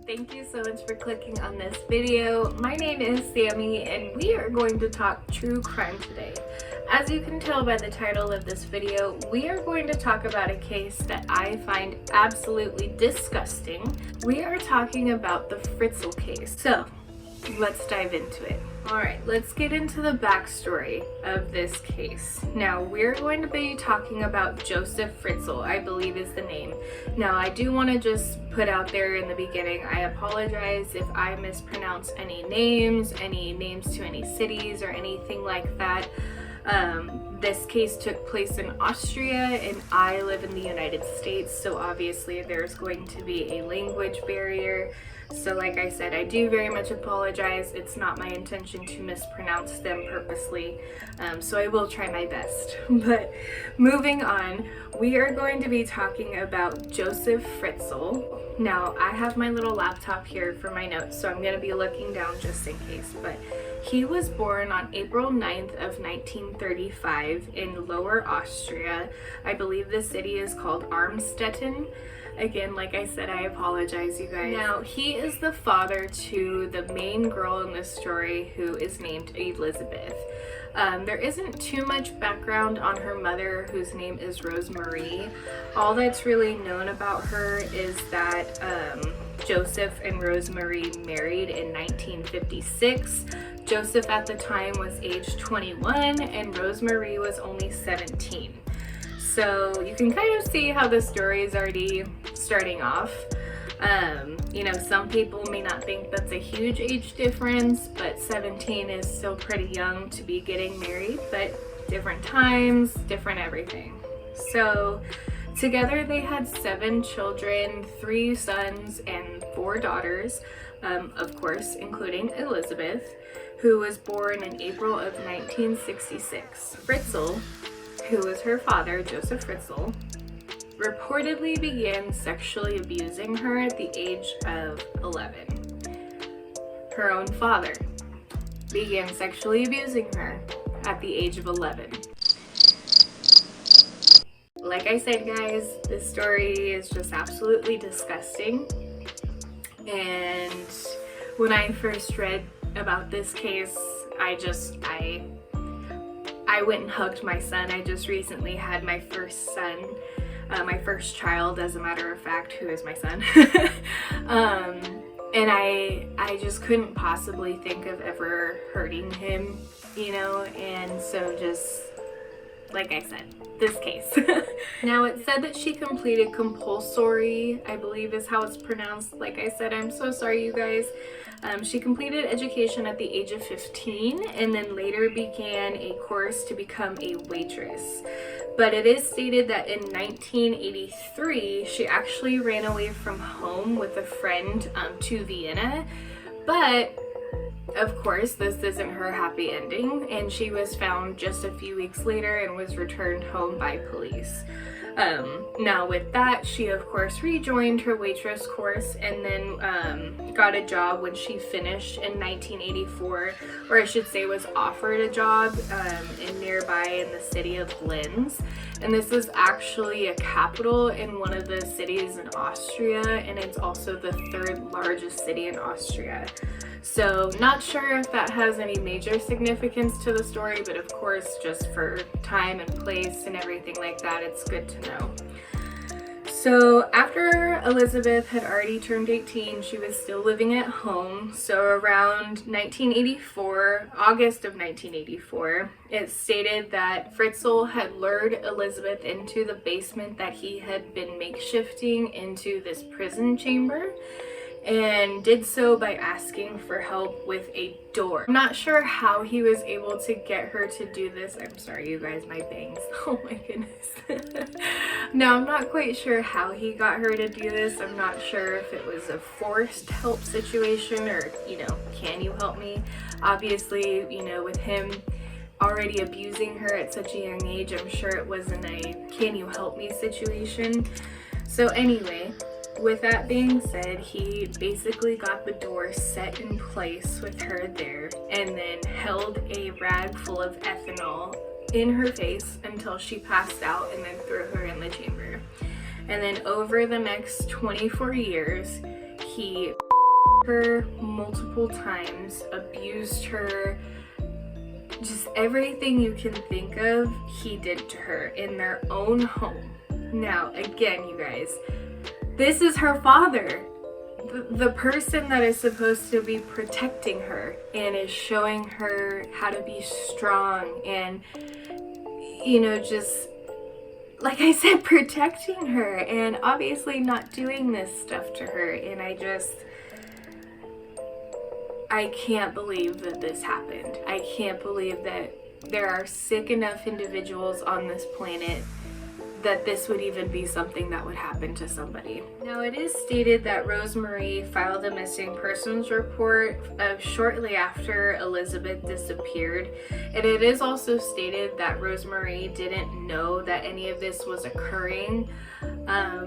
Thank you so much for clicking on this video. My name is Sammy and we are going to talk true crime today. As you can tell by the title of this video, we are going to talk about a case that I find absolutely disgusting. We are talking about the Fritzl case. So let's dive into it. Alright, let's get into the backstory of this case. Now, we're going to be talking about Josef Fritzl, I believe is the name. Now, I do want to just put out there in the beginning, I apologize if I mispronounce any names to any cities or anything like that. This case took place in Austria and I live in the United States, so obviously there's going to be a language barrier. So like I said, I do very much apologize. It's not my intention to mispronounce them purposely, so I will try my best. But moving on, we are going to be talking about Josef Fritzl. Now, I have my little laptop here for my notes, so I'm going to be looking down just in case, but he was born on April 9th of 1935 in Lower Austria. I believe the city is called Armstetten. Again, like I said, I apologize, you guys. Now, he is the father to the main girl in this story who is named Elizabeth. There isn't too much background on her mother, whose name is Rosemarie. All that's really known about her is that Joseph and Rosemarie married in 1956. Joseph at the time was age 21 and Rosemarie was only 17. So you can kind of see how the story is already starting off. You know, some people may not think that's a huge age difference, but 17 is still pretty young to be getting married, but different times, different everything. So together they had 7 children, 3 sons and 4 daughters, of course, including Elizabeth, who was born in April of 1966. Fritzl, who was her father, Josef Fritzl, reportedly began sexually abusing her at the age of 11. Her own father began sexually abusing her at the age of 11. Like I said, guys, this story is just absolutely disgusting. And when I first read about this case, I went and hugged my son. I just recently had my first son, my first child, as a matter of fact, who is my son. And I just couldn't possibly think of ever hurting him, you know, and so just, like I said, this case. Now, it said that she completed compulsory, I believe is how it's pronounced. Like I said, I'm so sorry, you guys. She completed education at the age of 15 and then later began a course to become a waitress. But it is stated that in 1983, she actually ran away from home with a friend to Vienna. But of course, this isn't her happy ending, and she was found just a few weeks later and was returned home by police. Now with that, she of course rejoined her waitress course and then got a job when she finished in 1984, or I should say was offered a job nearby in the city of Linz. And this is actually a capital in one of the cities in Austria, and it's also the 3rd largest city in Austria. So not sure if that has any major significance to the story, but of course, just for time and place and everything like that, it's good to know. So after Elizabeth had already turned 18, she was still living at home. So around 1984, August of 1984, it stated that Fritzl had lured Elizabeth into the basement that he had been makeshifting into this prison chamber, and did so by asking for help with a door. I'm not sure how he was able to get her to do this. I'm sorry, you guys, my bangs. Oh my goodness. No, I'm not quite sure how he got her to do this. I'm not sure if it was a forced help situation or, you know, can you help me? Obviously, you know, with him already abusing her at such a young age, I'm sure it wasn't a can you help me situation. So anyway, with that being said, he basically got the door set in place with her there and then held a rag full of ethanol in her face until she passed out and then threw her in the chamber. And then over the next 24 years, he her multiple times, abused her, just everything you can think of, he did to her in their own home. Now, again, you guys, this is her father, the person that is supposed to be protecting her and is showing her how to be strong and, you know, just, like I said, protecting her and obviously not doing this stuff to her. And I can't believe that this happened. I can't believe that there are sick enough individuals on this planet that this would even be something that would happen to somebody. Now, it is stated that Rosemarie filed a missing persons report shortly after Elizabeth disappeared, and it is also stated that Rosemarie didn't know that any of this was occurring,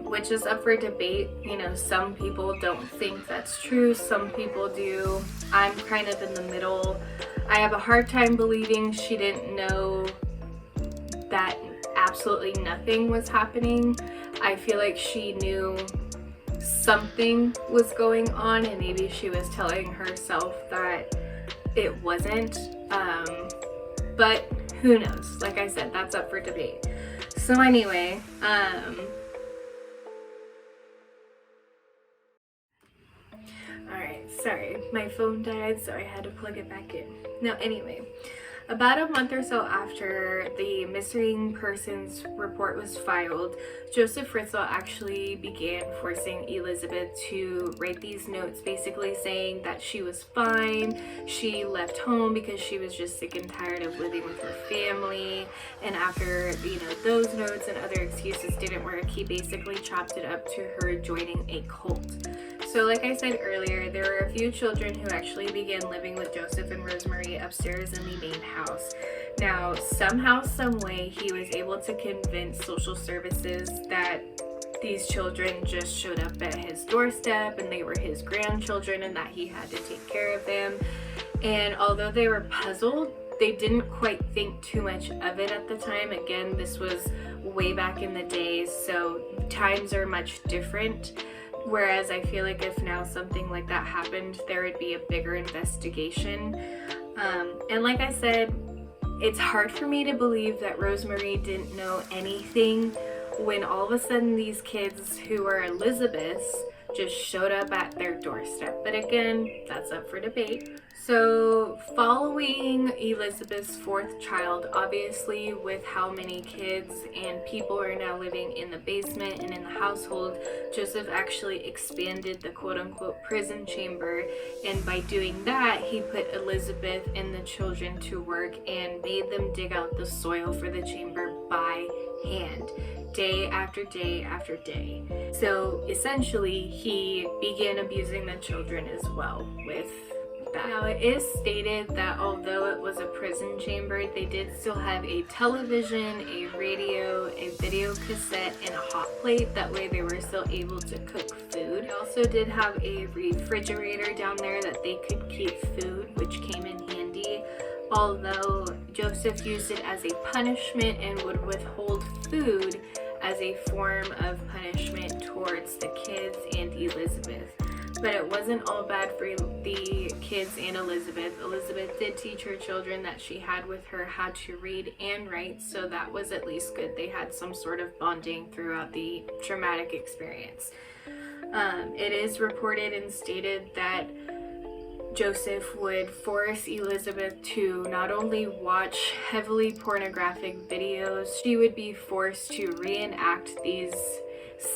which is up for debate. You know, some people don't think that's true, some people do. I'm kind of in the middle. I have a hard time believing she didn't know that absolutely nothing was happening. I feel like she knew something was going on and maybe she was telling herself that it wasn't, but who knows? Like I said, that's up for debate. So anyway, alright, sorry, my phone died, so I had to plug it back in. Now anyway, about a month or so after the missing persons report was filed, Josef Fritzl actually began forcing Elizabeth to write these notes, basically saying that she was fine. She left home because she was just sick and tired of living with her family. And after, you know, those notes and other excuses didn't work, he basically chopped it up to her joining a cult. So like I said earlier, there were a few children who actually began living with Josef and Rosemarie upstairs in the main house. Now, somehow, some way, he was able to convince social services that these children just showed up at his doorstep and they were his grandchildren and that he had to take care of them. And although they were puzzled, they didn't quite think too much of it at the time. Again, this was way back in the day, so times are much different. Whereas I feel like if now something like that happened, there would be a bigger investigation. And like I said, it's hard for me to believe that Rosemarie didn't know anything when all of a sudden these kids who are Elizabeth's just showed up at their doorstep. But again, that's up for debate. So following Elizabeth's fourth child, obviously with how many kids and people are now living in the basement and in the household, Josef actually expanded the quote-unquote prison chamber, and by doing that he put Elizabeth and the children to work and made them dig out the soil for the chamber by hand, day after day after day. So essentially he began abusing the children as well with that. Now, it is stated that although it was a prison chamber, they did still have a television, a radio, a video cassette, and a hot plate. That way they were still able to cook food. They also did have a refrigerator down there that they could keep food, which came in handy. Although Josef used it as a punishment and would withhold food as a form of punishment towards the kids and Elizabeth. But it wasn't all bad for the kids and Elizabeth. Elizabeth did teach her children that she had with her how to read and write, so that was at least good. They had some sort of bonding throughout the traumatic experience. It is reported and stated that Josef would force Elizabeth to not only watch heavily pornographic videos, she would be forced to reenact these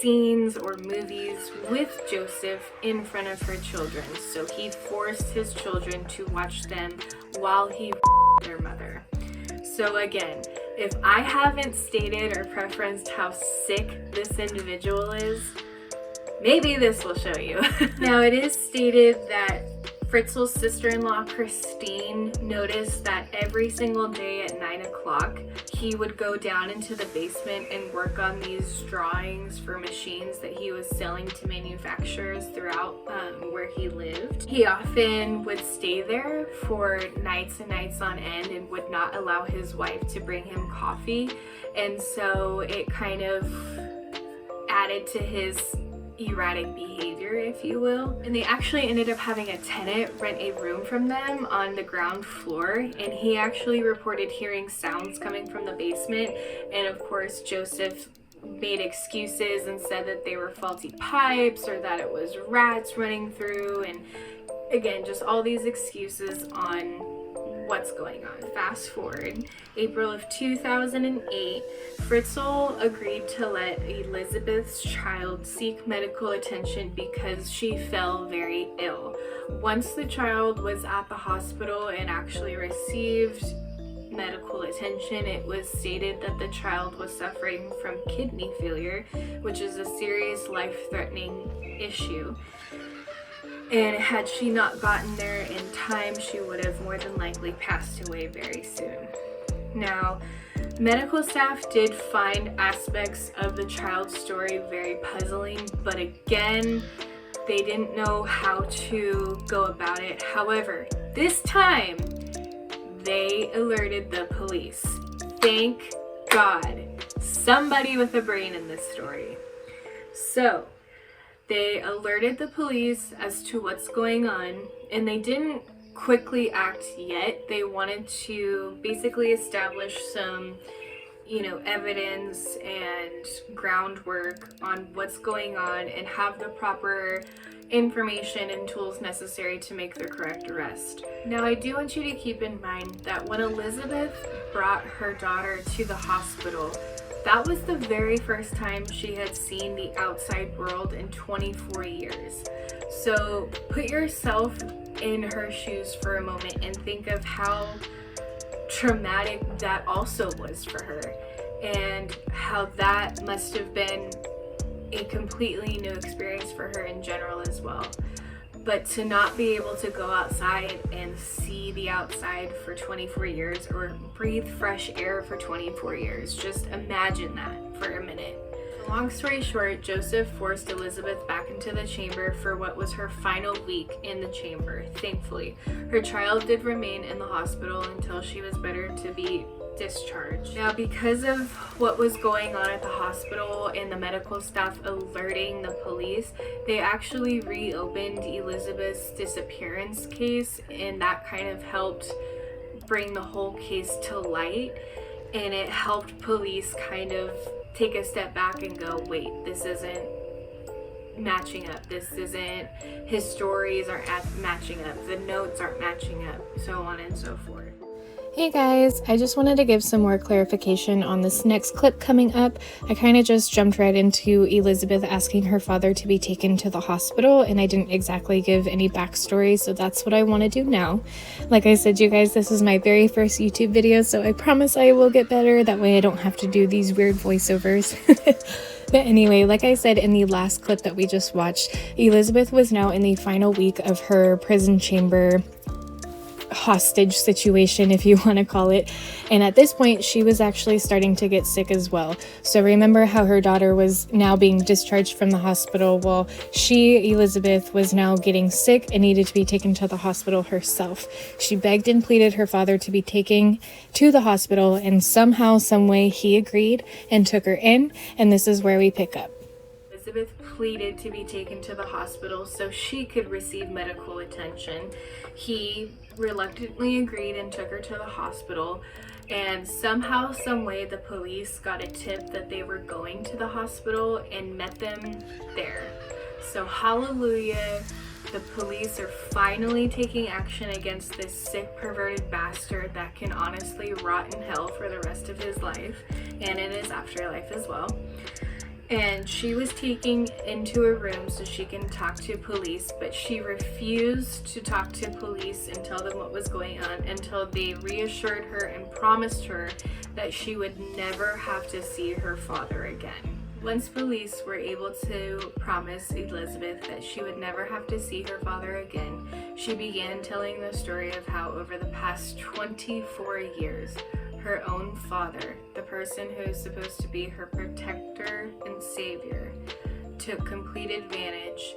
scenes or movies with Josef in front of her children. So he forced his children to watch them while he their mother. So again, if I haven't stated or preferenced how sick this individual is, maybe this will show you. Now, it is stated that Fritzl's sister-in-law Christine noticed that every single day at 9 o'clock he would go down into the basement and work on these drawings for machines that he was selling to manufacturers throughout where he lived. He often would stay there for nights and nights on end and would not allow his wife to bring him coffee, and so it kind of added to his erratic behavior, if you will. And they actually ended up having a tenant rent a room from them on the ground floor, and he actually reported hearing sounds coming from the basement. And of course, Josef made excuses and said that they were faulty pipes or that it was rats running through, and again, just all these excuses on what's going on. Fast forward, April of 2008, Fritzl agreed to let Elizabeth's child seek medical attention because she fell very ill. Once the child was at the hospital and actually received medical attention, it was stated that the child was suffering from kidney failure, which is a serious life-threatening issue. And had she not gotten there in time, she would have more than likely passed away very soon. Now, medical staff did find aspects of the child's story very puzzling, but again, they didn't know how to go about it. However, this time, they alerted the police. Thank God. Somebody with a brain in this story. So, they alerted the police as to what's going on, and they didn't quickly act yet. They wanted to basically establish some, evidence and groundwork on what's going on and have the proper information and tools necessary to make the correct arrest. Now, I do want you to keep in mind that when Elizabeth brought her daughter to the hospital, that was the very first time she had seen the outside world in 24 years. So put yourself in her shoes for a moment and think of how traumatic that also was for her, and how that must have been a completely new experience for her in general as well. But to not be able to go outside and see the outside for 24 years or breathe fresh air for 24 years, just imagine that for a minute. Long story short, Josef forced Elizabeth back into the chamber for what was her final week in the chamber. Thankfully, her child did remain in the hospital until she was better to be discharged. Now, because of what was going on at the hospital and the medical staff alerting the police, they actually reopened Elizabeth's disappearance case, and that kind of helped bring the whole case to light, and it helped police kind of take a step back and go, wait, this isn't matching up, his stories aren't matching up, the notes aren't matching up, so on and so forth. Hey guys, I just wanted to give some more clarification on this next clip coming up. I kind of just jumped right into Elizabeth asking her father to be taken to the hospital, and I didn't exactly give any backstory, so that's what I want to do now. Like I said, you guys, this is my very first YouTube video, so I promise I will get better. That way I don't have to do these weird voiceovers. But anyway, like I said in the last clip that we just watched, Elizabeth was now in the final week of her prison chamber hostage situation, if you want to call it, and at this point she was actually starting to get sick as well. So remember how her daughter was now being discharged from the hospital? Well, Elizabeth was now getting sick and needed to be taken to the hospital herself. She begged and pleaded her father to be taken to the hospital, and somehow, some way, he agreed and took her in, and this is where we pick up. Elizabeth pleaded to be taken to the hospital so she could receive medical attention. He reluctantly agreed and took her to the hospital, and somehow, some way, the police got a tip that they were going to the hospital and met them there. So hallelujah, the police are finally taking action against this sick, perverted bastard that can honestly rot in hell for the rest of his life and in his afterlife as well. And she was taken into a room so she can talk to police, but she refused to talk to police and tell them what was going on until they reassured her and promised her that she would never have to see her father again. Once police were able to promise Elizabeth that she would never have to see her father again, she began telling the story of how over the past 24 years, her own father, the person who is supposed to be her protector and savior, took complete advantage,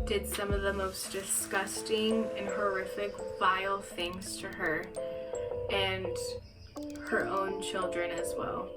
did some of the most disgusting and horrific, vile things to her and her own children as well,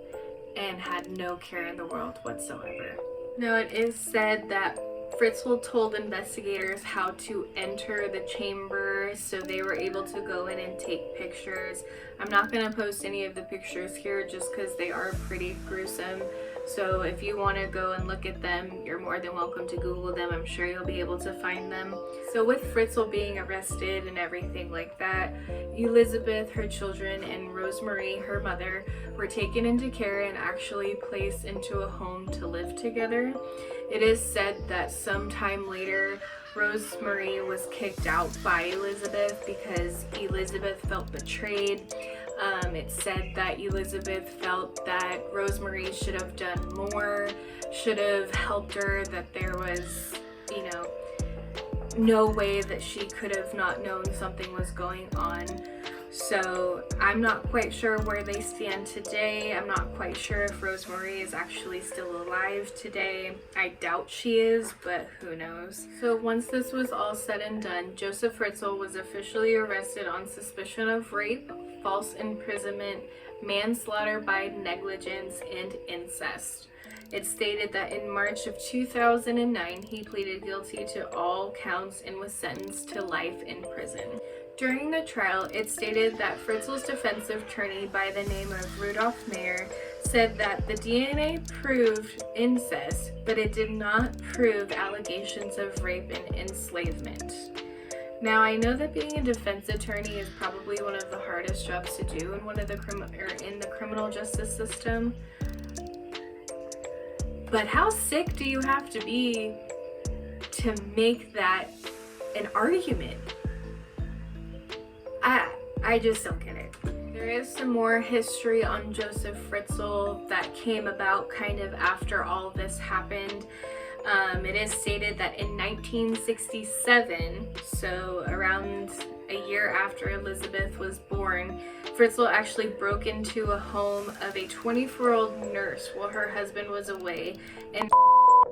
and had no care in the world whatsoever. Now, it is said that Fritzl told investigators how to enter the chamber, so they were able to go in and take pictures. I'm not going to post any of the pictures here just because they are pretty gruesome. So if you want to go and look at them, you're more than welcome to Google them. I'm sure you'll be able to find them. So with Fritzl being arrested and everything like that, Elizabeth, her children, and Rosemary, her mother, were taken into care and actually placed into a home to live together. It is said that sometime later, Rosemary was kicked out by Elizabeth because Elizabeth felt betrayed. It said that Elizabeth felt that Rosemary should have done more, should have helped her, that there was, no way that she could have not known something was going on. So I'm not quite sure where they stand today. I'm not quite sure if Rosemary is actually still alive today. I doubt she is, but who knows. So once this was all said and done, Josef Fritzl was officially arrested on suspicion of rape, false imprisonment, manslaughter by negligence, and incest. It stated that in March of 2009, he pleaded guilty to all counts and was sentenced to life in prison. During the trial, it stated that Fritzl's defense attorney by the name of Rudolph Mayer said that the DNA proved incest, but it did not prove allegations of rape and enslavement. Now, I know that being a defense attorney is probably one of the hardest jobs to do in in the criminal justice system. But how sick do you have to be to make that an argument? I just don't get it. There is some more history on Josef Fritzl that came about kind of after all this happened. It is stated that in 1967, so around a year after Elizabeth was born, Fritzl actually broke into a home of a 24-year-old nurse while her husband was away and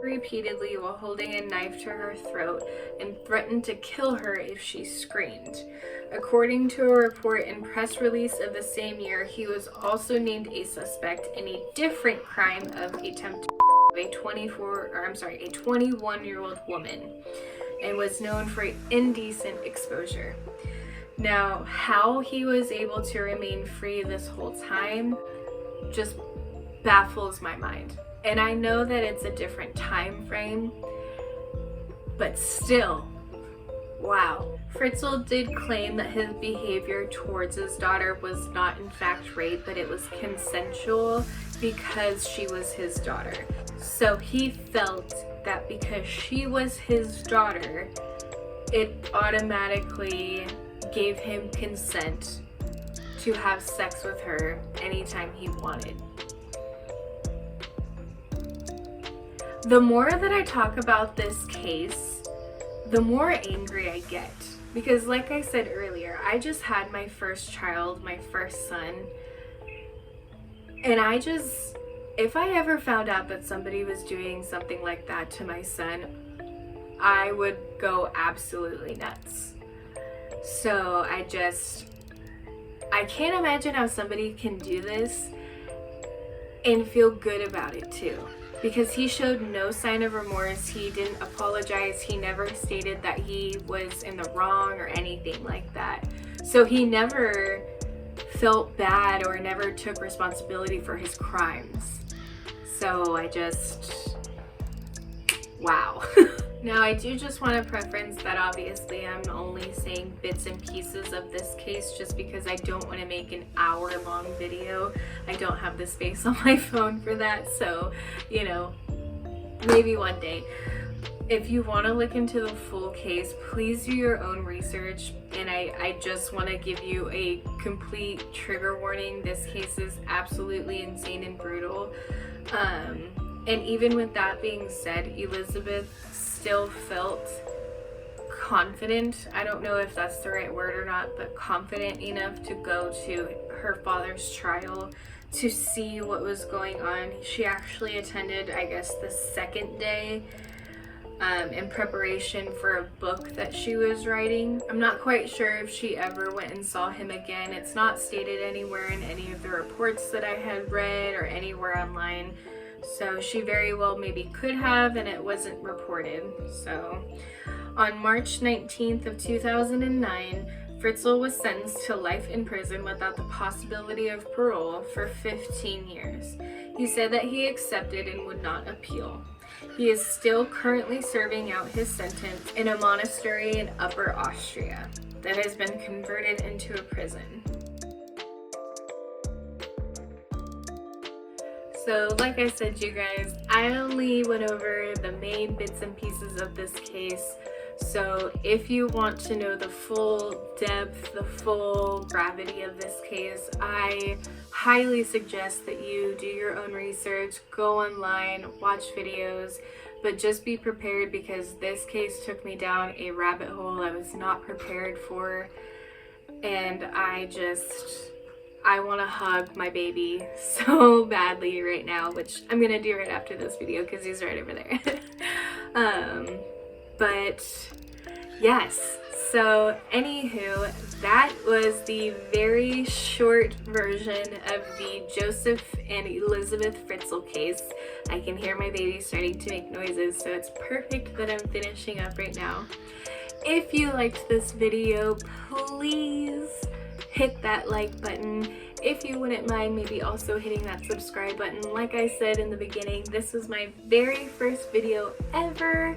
repeatedly while holding a knife to her throat and threatened to kill her if she screamed. According to a report and press release of the same year, he was also named a suspect in a different crime of attempt to a 21-year-old woman and was known for indecent exposure. Now, how he was able to remain free this whole time just baffles my mind. And I know that it's a different time frame, but still, wow. Fritzl did claim that his behavior towards his daughter was not in fact rape, but it was consensual because she was his daughter. So he felt that because she was his daughter, it automatically gave him consent to have sex with her anytime he wanted. The more that I talk about this case, the more angry I get. Because like I said earlier, I just had my first child, my first son. And if I ever found out that somebody was doing something like that to my son, I would go absolutely nuts. So I can't imagine how somebody can do this and feel good about it too. Because he showed no sign of remorse, he didn't apologize, he never stated that he was in the wrong or anything like that. So he never felt bad or never took responsibility for his crimes. So wow. Now I do just want to preference that obviously I'm only saying bits and pieces of this case just because I don't want to make an hour-long video. I don't have the space on my phone for that, so maybe one day. If you want to look into the full case, please do your own research, and I just want to give you a complete trigger warning. This case is absolutely insane and brutal. And even with that being said, Elizabeth still felt confident, I don't know if that's the right word or not, but confident enough to go to her father's trial to see what was going on. She actually attended, I guess, the second day in preparation for a book that she was writing. I'm not quite sure if she ever went and saw him again. It's not stated anywhere in any of the reports that I had read or anywhere online. So she very well maybe could have, and it wasn't reported. So on March 19th of 2009, Fritzl was sentenced to life in prison without the possibility of parole for 15 years. He said that he accepted and would not appeal. He is still currently serving out his sentence in a monastery in Upper Austria that has been converted into a prison. So like I said, you guys, I only went over the main bits and pieces of this case. So if you want to know the full depth, the full gravity of this case, I highly suggest that you do your own research, go online, watch videos, but just be prepared because this case took me down a rabbit hole I was not prepared for, and I want to hug my baby so badly right now, which I'm gonna do right after this video because he's right over there. But yes, so anywho, that was the very short version of the Josef and Elizabeth Fritzl case. I can hear my baby starting to make noises, so it's perfect that I'm finishing up right now. If you liked this video, please hit that like button. If you wouldn't mind maybe also hitting that subscribe button. Like I said in the beginning, this was my very first video ever,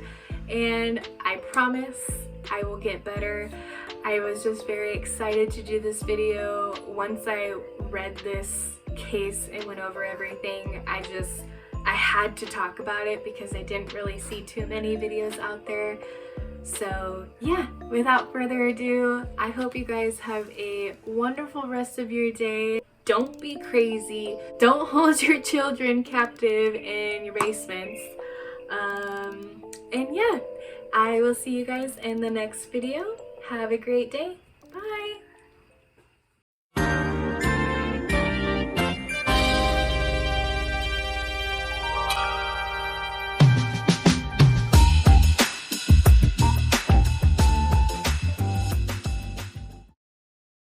and I promise I will get better. I was just very excited to do this video. Once I read this case and went over everything, I had to talk about it because I didn't really see too many videos out there. So yeah, without further ado, I hope you guys have a wonderful rest of your day. Don't be crazy. Don't hold your children captive in your basements. And yeah, I will see you guys in the next video. Have a great day.